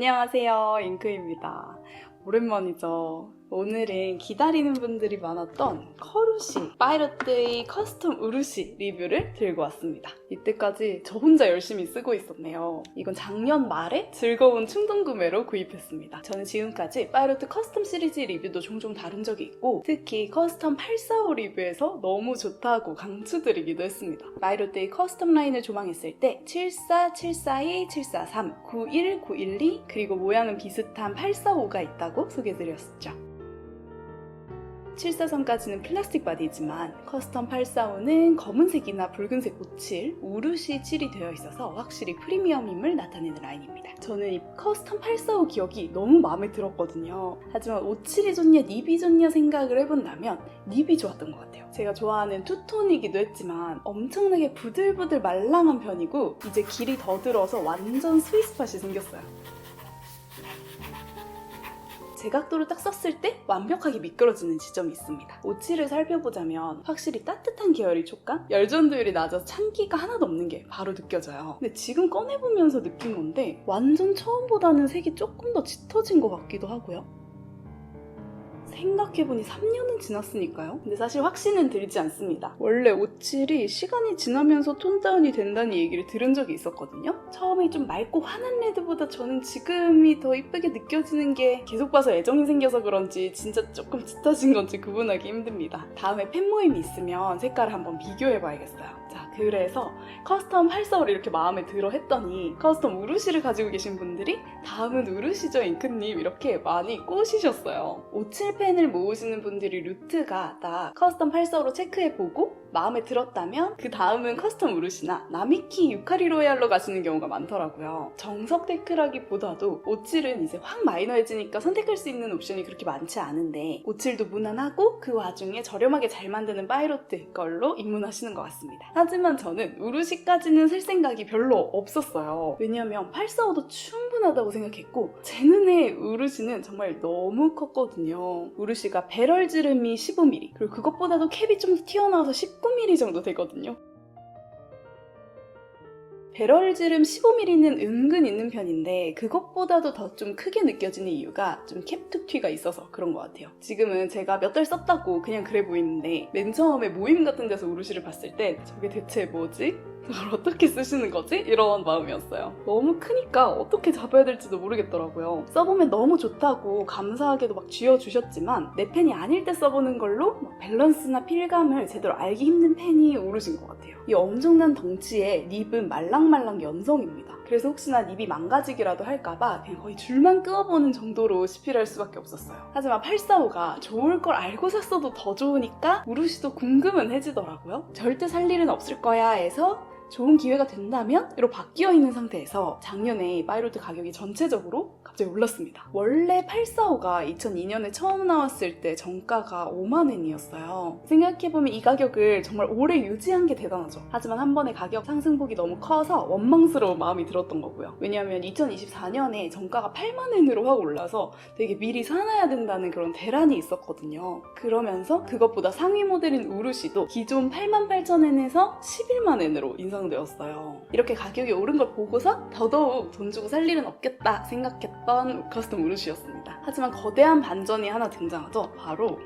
안녕하세요, 잉크입니다. 오랜만이죠. 오늘은 기다리는 분들이 많았던 커루시 파이러트의 커스텀 우르시 리뷰를 들고 왔습니다. 이때까지 저 혼자 열심히 쓰고 있었네요. 이건 작년 말에 즐거운 충동 구매로 구입했습니다. 저는 지금까지 파이러트 커스텀 시리즈 리뷰도 종종 다룬 적이 있고 특히 커스텀 845 리뷰에서 너무 좋다고 강추드리기도 했습니다. 파이러트의 커스텀 라인을 조망했을 때 74, 742, 743, 91, 912 그리고 모양은 비슷한 845가 있다고 소개드렸었죠. 743까지는 플라스틱 바디지만 커스텀 845는 검은색이나 붉은색 57, 우르시 칠이 되어 있어서 확실히 프리미엄임을 나타내는 라인입니다. 저는 이 커스텀 845 기억이 너무 마음에 들었거든요. 하지만 57이 좋냐 닙이 좋냐 생각을 해본다면 닙이 좋았던 것 같아요. 제가 좋아하는 투톤이기도 했지만 엄청나게 부들부들 말랑한 편이고 이제 길이 더 들어서 완전 스위스팟이 생겼어요. 제각도로 딱 썼을 때 완벽하게 미끄러지는 지점이 있습니다. 57을 살펴보자면 확실히 따뜻한 계열의 촉감? 열전도율이 낮아서 찬기가 하나도 없는 게 바로 느껴져요. 근데 지금 꺼내보면서 느낀 건데 완전 처음보다는 색이 조금 더 짙어진 것 같기도 하고요. 생각해보니 3년은 지났으니까요. 근데 사실 확신은 들지 않습니다. 원래 57이 시간이 지나면서 톤 다운이 된다는 얘기를 들은 적이 있었거든요. 처음에 좀 맑고 환한 레드보다 저는 지금이 더 이쁘게 느껴지는 게 계속 봐서 애정이 생겨서 그런지 진짜 조금 짙어진 건지 구분하기 힘듭니다. 다음에 팬 모임이 있으면 색깔을 한번 비교해봐야겠어요. 자, 그래서 커스텀 845를 이렇게 마음에 들어 했더니 커스텀 우르시를 가지고 계신 분들이 다음은 우르시죠 잉크님 이렇게 많이 꼬시셨어요. 57 팬을 모으시는 분들이 루트가 다 커스텀 845로 체크해보고 마음에 들었다면 그 다음은 커스텀 우르시나 나미키 유카리 로얄로 가시는 경우가 많더라고요. 정석 데크라기보다도 57은 이제 확 마이너해지니까 선택할 수 있는 옵션이 그렇게 많지 않은데 57도 무난하고 그 와중에 저렴하게 잘 만드는 파이러트 걸로 입문하시는 것 같습니다. 하지만 저는 우르시까지는 쓸 생각이 별로 없었어요. 왜냐하면 845도 충분하다고 생각했고 제 눈에 우르시는 정말 너무 컸거든요. 우르시가 배럴 지름이 15mm 그리고 그것보다도 캡이 좀 튀어나와서 19mm 정도 되거든요. 배럴 지름 15mm는 은근 있는 편인데 그것보다도 더 좀 크게 느껴지는 이유가 좀 캡툭튀가 있어서 그런 것 같아요. 지금은 제가 몇 달 썼다고 그냥 그래 보이는데 맨 처음에 모임 같은 데서 우르시를 봤을 때 저게 대체 뭐지? 저걸 어떻게 쓰시는 거지? 이런 마음이었어요. 너무 크니까 어떻게 잡아야 될지도 모르겠더라고요. 써보면 너무 좋다고 감사하게도 막 쥐어주셨지만 내 펜이 아닐 때 써보는 걸로 밸런스나 필감을 제대로 알기 힘든 펜이 오르신 것 같아요. 이 엄청난 덩치에 닙은 말랑말랑 연성입니다. 그래서 혹시나 닙이 망가지기라도 할까봐 그냥 거의 줄만 끄어보는 정도로 시필할 수밖에 없었어요. 하지만 845가 좋을 걸 알고 샀어도 더 좋으니까 우르시도 궁금은 해지더라고요. 절대 살 일은 없을 거야 해서 좋은 기회가 된다면 이로 바뀌어 있는 상태에서 작년에 파이러트 가격이 전체적으로 갑자기 올랐습니다. 원래 845가 2002년에 처음 나왔을 때 정가가 50,000엔이었어요. 생각해보면 이 가격을 정말 오래 유지한 게 대단하죠. 하지만 한 번에 가격 상승폭이 너무 커서 원망스러운 마음이 들었던 거고요. 왜냐하면 2024년에 정가가 80,000엔으로 확 올라서 되게 미리 사놔야 된다는 그런 대란이 있었거든요. 그러면서 그것보다 상위 모델인 우르시도 기존 88,000엔에서 110,000엔으로 인상되었어요. 이렇게 가격이 오른 걸 보고서 더더욱 돈 주고 살 일은 없겠다 생각했던 커스텀 우르시였습니다. 하지만 거대한 반전이 하나 등장하죠. 바로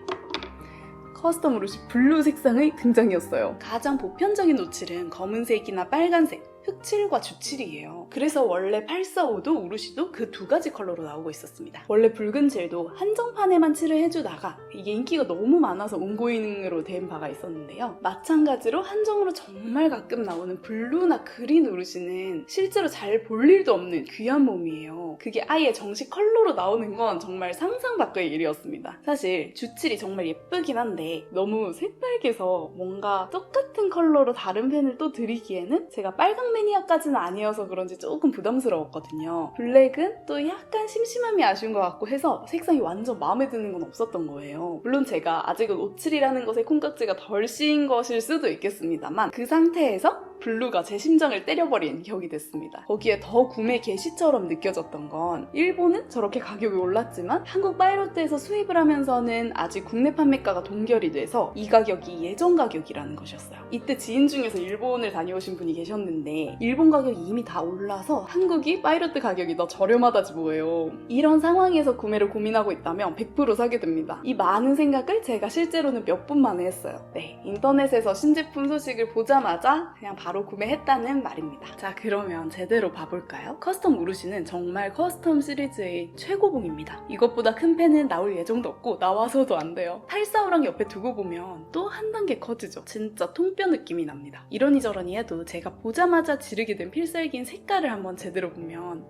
커스텀 우르시 블루 색상의 등장이었어요. 가장 보편적인 노칠은 검은색이나 빨간색, 흑칠과 주칠이에요. 그래서 원래 845도 우르시도 그 두 가지 컬러로 나오고 있었습니다. 원래 붉은 칠도 한정판에만 칠을 해주다가 이게 인기가 너무 많아서 온고잉으로 된 바가 있었는데요. 마찬가지로 한정으로 정말 가끔 나오는 블루나 그린 우르시는 실제로 잘 볼 일도 없는 귀한 몸이에요. 그게 아예 정식 컬러로 나오는 건 정말 상상 밖의 일이었습니다. 사실 주칠이 정말 예쁘긴 한데 너무 새빨개서 뭔가 똑같은 컬러로 다른 펜을 또 드리기에는 제가 빨간 매니아까지는 아니어서 그런지 조금 부담스러웠거든요. 블랙은 또 약간 심심함이 아쉬운 것 같고 해서 색상이 완전 마음에 드는 건 없었던 거예요. 물론 제가 아직은 57이라는 것에 콩깍지가 덜 씌인 것일 수도 있겠습니다만 그 상태에서 블루가 제 심장을 때려버린 격이 됐습니다. 거기에 더 구매 개시처럼 느껴졌던 건 일본은 저렇게 가격이 올랐지만 한국 파이러트에서 수입을 하면서는 아직 국내 판매가가 동결이 돼서 이 가격이 예전 가격이라는 것이었어요. 이때 지인 중에서 일본을 다녀오신 분이 계셨는데 게 일본 가격이 이미 다 올라서 한국이 파이로트 가격이 더 저렴하다지 뭐예요. 이런 상황에서 구매를 고민하고 있다면 100% 사게 됩니다. 이 많은 생각을 제가 실제로는 몇 분 만에 했어요. 네, 인터넷에서 신제품 소식을 보자마자 그냥 바로 구매했다는 말입니다. 자, 그러면 제대로 봐볼까요? 커스텀 우루시는 정말 커스텀 시리즈의 최고봉입니다. 이것보다 큰 펜은 나올 예정도 없고 나와서도 안 돼요. 845랑 옆에 두고 보면 또 한 단계 커지죠. 진짜 통뼈 느낌이 납니다. 이러니저러니 해도 제가 보자마자 지르게 된 필살기인 색깔을 한번 제대로 보면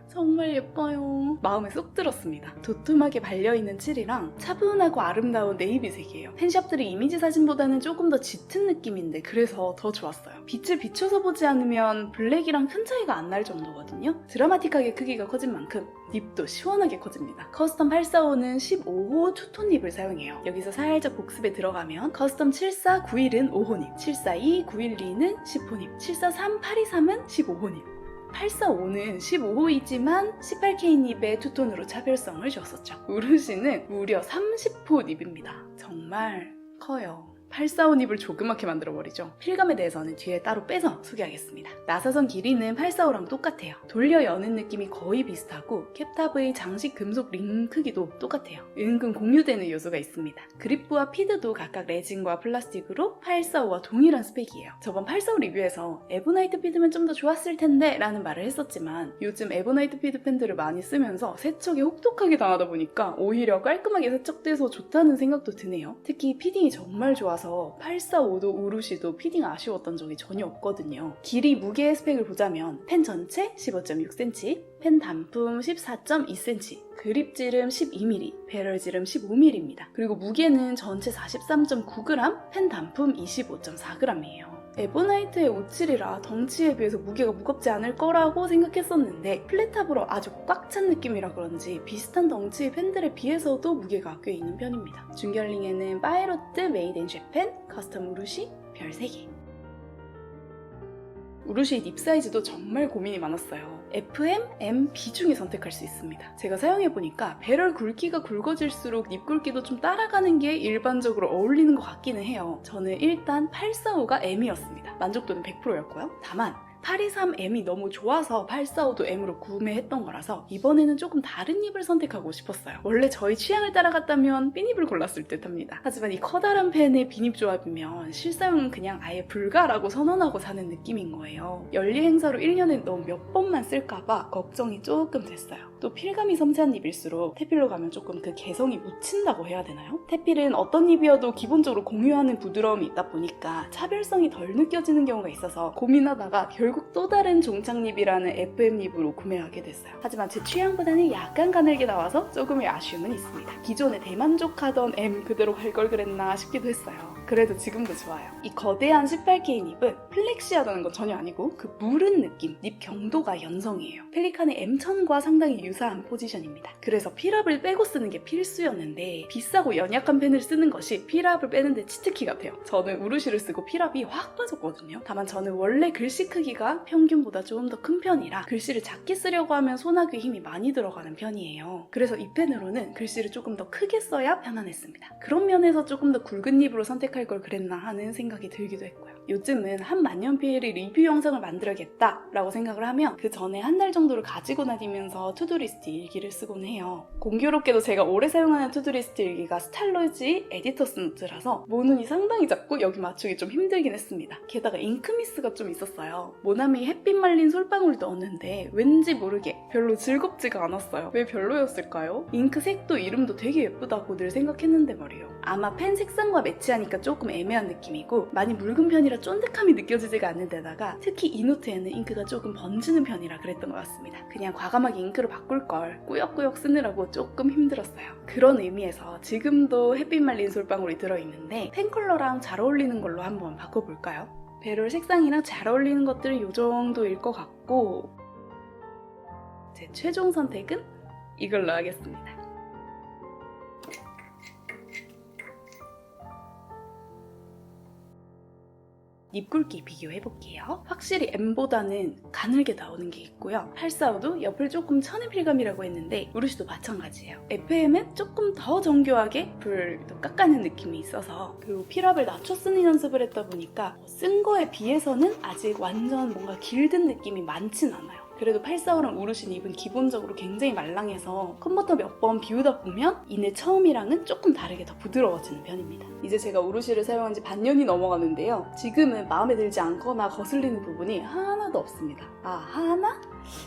정말 예뻐요. 마음에 쏙 들었습니다. 도톰하게 발려있는 칠이랑 차분하고 아름다운 네이비색이에요. 펜샵들의 이미지 사진보다는 조금 더 짙은 느낌인데 그래서 더 좋았어요. 빛을 비춰서 보지 않으면 블랙이랑 큰 차이가 안 날 정도거든요. 드라마틱하게 크기가 커진 만큼 립도 시원하게 커집니다. 커스텀 845는 15호 투톤 립을 사용해요. 여기서 살짝 복습에 들어가면 커스텀 74, 91은 5호 립, 742, 912는 10호 립, 743, 823은 15호 립, 845는 15호이지만 18K 닙의 투톤으로 차별성을 줬었죠. 우루시는 무려 30호 닙입니다. 정말 커요. 845 닙을 조그맣게 만들어버리죠. 필감에 대해서는 뒤에 따로 빼서 소개하겠습니다. 나사선 길이는 845랑 똑같아요. 돌려 여는 느낌이 거의 비슷하고 캡탑의 장식 금속 링 크기도 똑같아요. 은근 공유되는 요소가 있습니다. 그립부와 피드도 각각 레진과 플라스틱으로 845와 동일한 스펙이에요. 저번 845 리뷰에서 에보나이트 피드면 좀 더 좋았을 텐데 라는 말을 했었지만 요즘 에보나이트 피드 펜들을 많이 쓰면서 세척에 혹독하게 당하다 보니까 오히려 깔끔하게 세척돼서 좋다는 생각도 드네요. 특히 피딩이 정말 좋아서 845도 우루시도 피딩 아쉬웠던 적이 전혀 없거든요. 길이 무게의 스펙을 보자면 펜 전체 15.6cm, 펜 단품 14.2cm, 그립질음 12mm, 배럴질음 15mm입니다. 그리고 무게는 전체 43.9g, 펜 단품 25.4g이에요. 에보나이트의 57이라 덩치에 비해서 무게가 무겁지 않을 거라고 생각했었는데 플랫탑으로 아주 꽉 찬 느낌이라 그런지 비슷한 덩치의 펜들에 비해서도 무게가 꽤 있는 편입니다. 중결링에는 파이로트 메이드 인 재팬, 커스텀 우루시, 별 3개. 우루시 립 사이즈도 정말 고민이 많았어요. FM, M, B 중에 선택할 수 있습니다. 제가 사용해보니까 배럴 굵기가 굵어질수록 립 굵기도 좀 따라가는 게 일반적으로 어울리는 것 같기는 해요. 저는 일단 845가 M이었습니다. 만족도는 100%였고요. 다만 823M이 너무 좋아서 845도 M으로 구매했던 거라서 이번에는 조금 다른 립을 선택하고 싶었어요. 원래 저희 취향을 따라갔다면 B닙을 골랐을 듯 합니다. 하지만 이 커다란 펜의 B닙 조합이면 실사용은 그냥 아예 불가라고 선언하고 사는 느낌인 거예요. 연리 행사로 1년에 너무 몇 번만 쓸까봐 걱정이 조금 됐어요. 또 필감이 섬세한 립일수록 테필로 가면 조금 그 개성이 묻힌다고 해야 되나요? 테필은 어떤 립이어도 기본적으로 공유하는 부드러움이 있다 보니까 차별성이 덜 느껴지는 경우가 있어서 고민하다가 결국 또 다른 종착립이라는 FM 립으로 구매하게 됐어요. 하지만 제 취향보다는 약간 가늘게 나와서 조금의 아쉬움은 있습니다. 기존에 대만족하던 M 그대로 갈 걸 그랬나 싶기도 했어요. 그래도 지금도 좋아요. 이 거대한 18K 립은 플렉시하다는 건 전혀 아니고 그 무른 느낌, 립 경도가 연성이에요. 펠리칸의 M1000과 상당히 유사한 포지션입니다. 그래서 필압을 빼고 쓰는 게 필수였는데 비싸고 연약한 펜을 쓰는 것이 필압을 빼는데 치트키 같아요. 저는 우루시를 쓰고 필압이 확 빠졌거든요. 다만 저는 원래 글씨 크기가 평균보다 조금 더 큰 편이라 글씨를 작게 쓰려고 하면 손아귀에 힘이 많이 들어가는 편이에요. 그래서 이 펜으로는 글씨를 조금 더 크게 써야 편안했습니다. 그런 면에서 조금 더 굵은 립으로 선택할 걸 그랬나 하는 생각이 들기도 했고요. 요즘은 한 만년필의 리뷰 영상을 만들어야겠다 라고 생각을 하면 그 전에 한 달 정도를 가지고 다니면서 투두리스트 일기를 쓰곤 해요. 공교롭게도 제가 오래 사용하는 투두리스트 일기가 스타일러지 에디터스 노트라서 모눈이 상당히 작고 여기 맞추기 좀 힘들긴 했습니다. 게다가 잉크미스가 좀 있었어요. 모나미 햇빛 말린 솔방울 넣었는데 왠지 모르게 별로 즐겁지가 않았어요. 왜 별로였을까요? 잉크 색도 이름도 되게 예쁘다고 늘 생각했는데 말이에요. 아마 펜 색상과 매치하니까 조금 애매한 느낌이고 많이 묽은 편이라 쫀득함이 느껴지지가 않는 데다가 특히 이 노트에는 잉크가 조금 번지는 편이라 그랬던 것 같습니다. 그냥 과감하게 잉크로 바꿀 걸 꾸역꾸역 쓰느라고 조금 힘들었어요. 그런 의미에서 지금도 햇빛 말린 솔방울이 들어있는데 펜 컬러랑 잘 어울리는 걸로 한번 바꿔볼까요? 배럴 색상이랑 잘 어울리는 것들은 이 정도일 것 같고 제 최종 선택은 이걸로 하겠습니다. 립 굵기 비교해볼게요. 확실히 M보다는 가늘게 나오는 게 있고요. 845도 옆을 조금 천의 필감이라고 했는데 우르시도 마찬가지예요. FM은 조금 더 정교하게 불도 깎아낸 느낌이 있어서, 그리고 필압을 낮춰 쓰는 연습을 했다 보니까 쓴 거에 비해서는 아직 완전 뭔가 길든 느낌이 많진 않아요. 그래도 845랑 우르시 립은 기본적으로 굉장히 말랑해서 컨버터 몇 번 비우다 보면 이내 처음이랑은 조금 다르게 더 부드러워지는 편입니다. 이제 제가 우르시를 사용한 지 반년이 넘어가는데요. 지금은 마음에 들지 않거나 거슬리는 부분이 하나도 없습니다. 하나?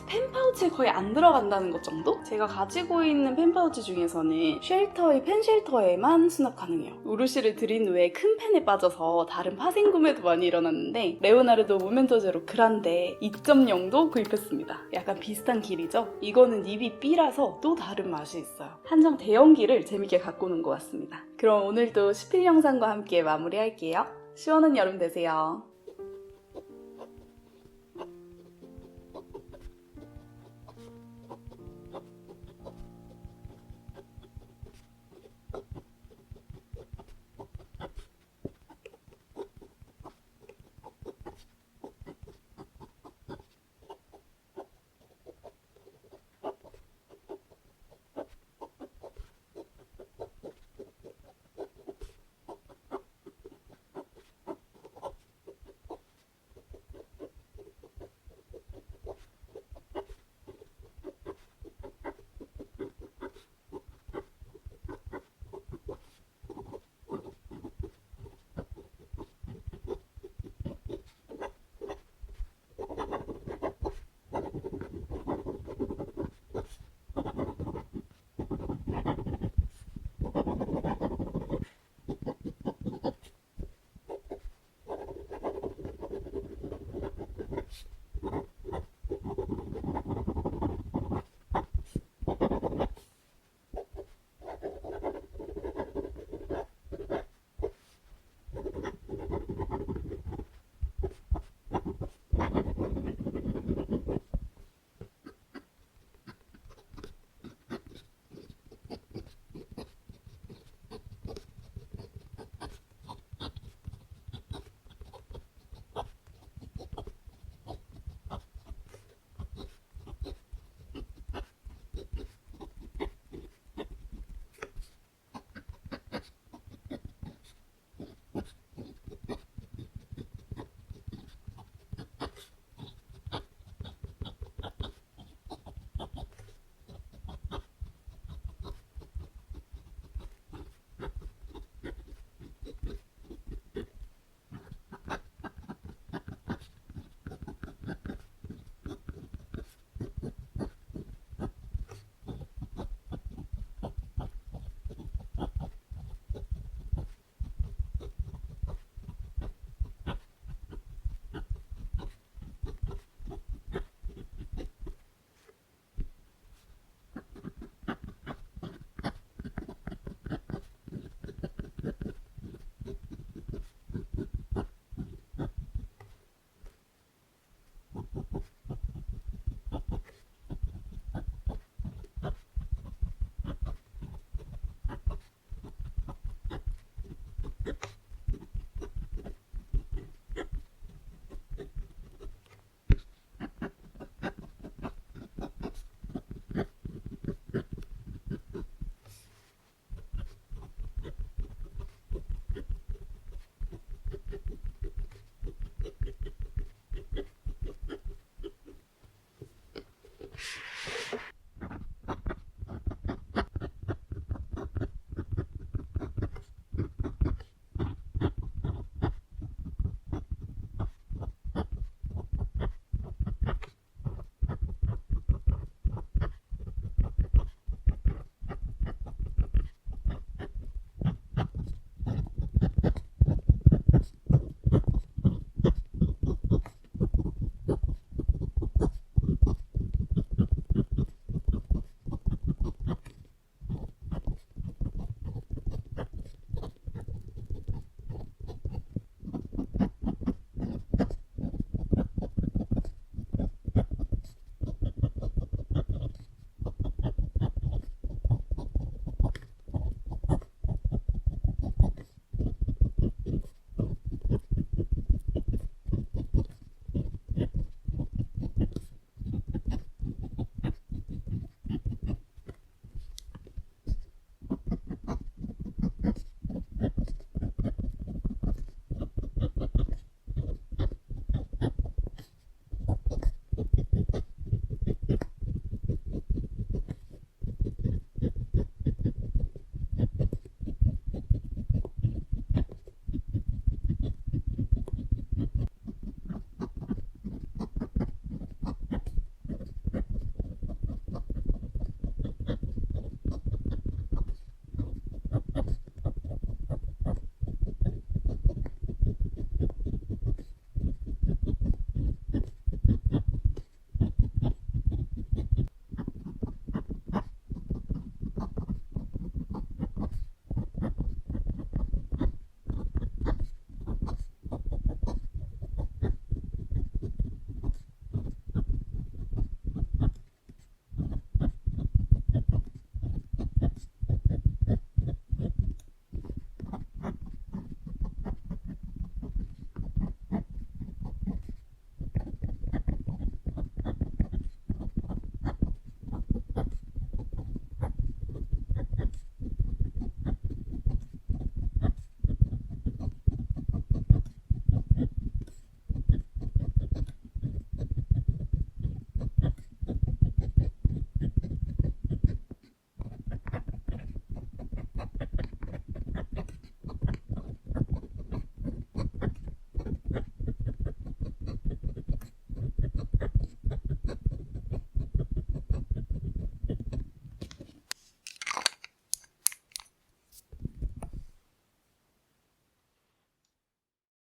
펜 파우치에 거의 안 들어간다는 것 정도? 제가 가지고 있는 펜 파우치 중에서는 쉘터의 펜 쉘터에만 수납 가능해요. 우르시를 들인 후에 큰 펜에 빠져서 다른 파생 구매도 많이 일어났는데 레오나르도 모멘토 제로 그란데 2.0도 구입했습니다. 약간 비슷한 길이죠? 이거는 립이 B라서 또 다른 맛이 있어요. 한정 대형기를 재밌게 갖고 오는 것 같습니다. 그럼 오늘도 10일 영상과 함께 마무리할게요. 시원한 여름 되세요.